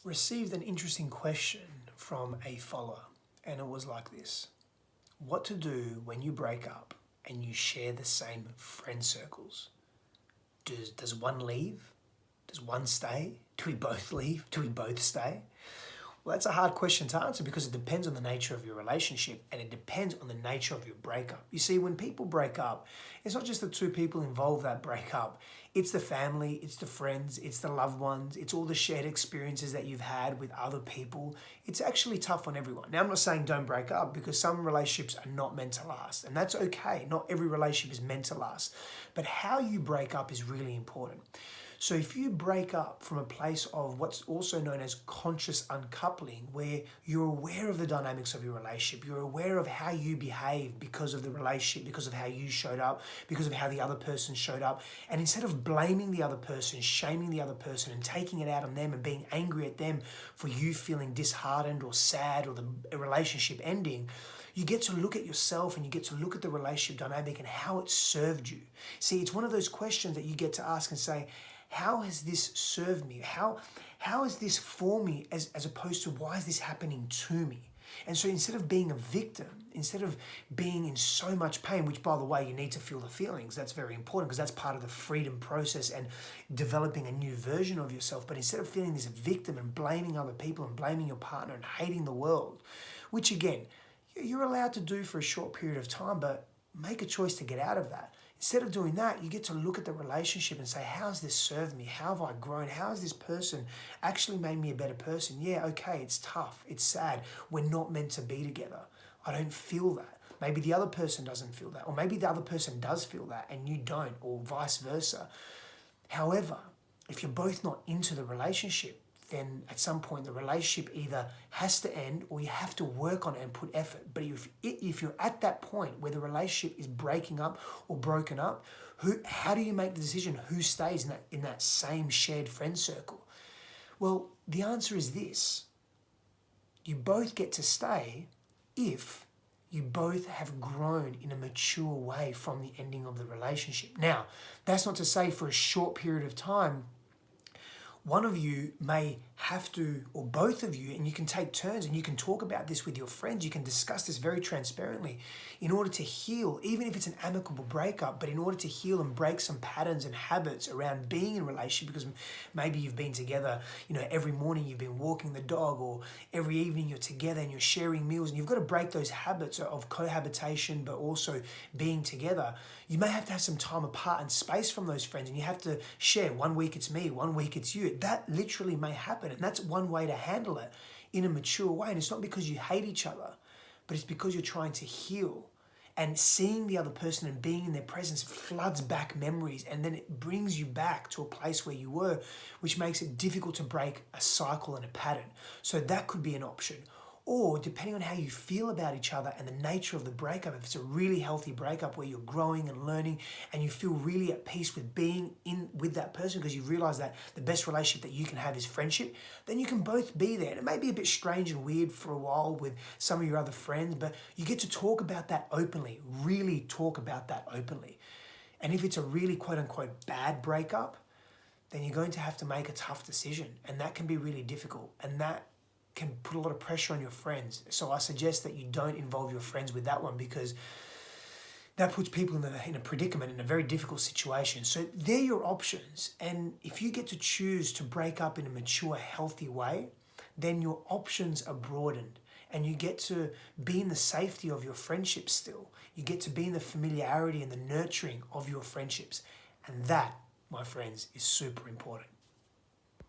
Received an interesting question from a follower, and it was like this: what to do when you break up and you share the same friend circles? Does one leave? Does one stay? Do we both leave? Do we both stay? Well, that's a hard question to answer because it depends on the nature of your relationship and it depends on the nature of your breakup. You see, when people break up, it's not just the two people involved that break up. It's the family, it's the friends, it's the loved ones, it's all the shared experiences that you've had with other people. It's actually tough on everyone. Now, I'm not saying don't break up because some relationships are not meant to last, and that's okay. Not every relationship is meant to last. But how you break up is really important. So if you break up from a place of what's also known as conscious uncoupling, where you're aware of the dynamics of your relationship, you're aware of how you behave because of the relationship, because of how you showed up, because of how the other person showed up, and instead of blaming the other person, shaming the other person and taking it out on them and being angry at them for you feeling disheartened or sad or the relationship ending, you get to look at yourself and you get to look at the relationship dynamic and how it served you. See, it's one of those questions that you get to ask and say, how has this served me? How is this for me as opposed to why is this happening to me? And so instead of being a victim, instead of being in so much pain, which by the way, you need to feel the feelings, that's very important because that's part of the freedom process and developing a new version of yourself. But instead of feeling this victim and blaming other people and blaming your partner and hating the world, which again, you're allowed to do for a short period of time, but make a choice to get out of that. Instead of doing that, you get to look at the relationship and say, how has this served me? How have I grown? How has this person actually made me a better person? Yeah, okay, it's tough. It's sad. We're not meant to be together. I don't feel that. Maybe the other person doesn't feel that. Or maybe the other person does feel that and you don't, or vice versa. However, if you're both not into the relationship, then at some point the relationship either has to end or you have to work on it and put effort. But if you're at that point where the relationship is breaking up or broken up, how do you make the decision who stays in that same shared friend circle? Well, the answer is this: you both get to stay if you both have grown in a mature way from the ending of the relationship. Now, that's not to say for a short period of time one of you may have to, or both of you, and you can take turns and you can talk about this with your friends, you can discuss this very transparently in order to heal, even if it's an amicable breakup, but in order to heal and break some patterns and habits around being in a relationship, because maybe you've been together, every morning you've been walking the dog, or every evening you're together and you're sharing meals, and you've got to break those habits of cohabitation, but also being together. You may have to have some time apart and space from those friends, and you have to share, 1 week it's me, 1 week it's you. That literally may happen, and that's one way to handle it in a mature way. And it's not because you hate each other, but it's because you're trying to heal. And seeing the other person and being in their presence floods back memories, and then it brings you back to a place where you were, which makes it difficult to break a cycle and a pattern. So that could be an option. Or depending on how you feel about each other and the nature of the breakup, if it's a really healthy breakup where you're growing and learning and you feel really at peace with being in with that person because you realize that the best relationship that you can have is friendship, then you can both be there. And it may be a bit strange and weird for a while with some of your other friends, but you get to talk about that openly, really talk about that openly. And if it's a really quote unquote bad breakup, then you're going to have to make a tough decision, and that can be really difficult, and that can put a lot of pressure on your friends. So I suggest that you don't involve your friends with that one, because that puts people in a predicament, in a very difficult situation. So they're your options. And if you get to choose to break up in a mature, healthy way, then your options are broadened and you get to be in the safety of your friendships still. You get to be in the familiarity and the nurturing of your friendships. And that, my friends, is super important.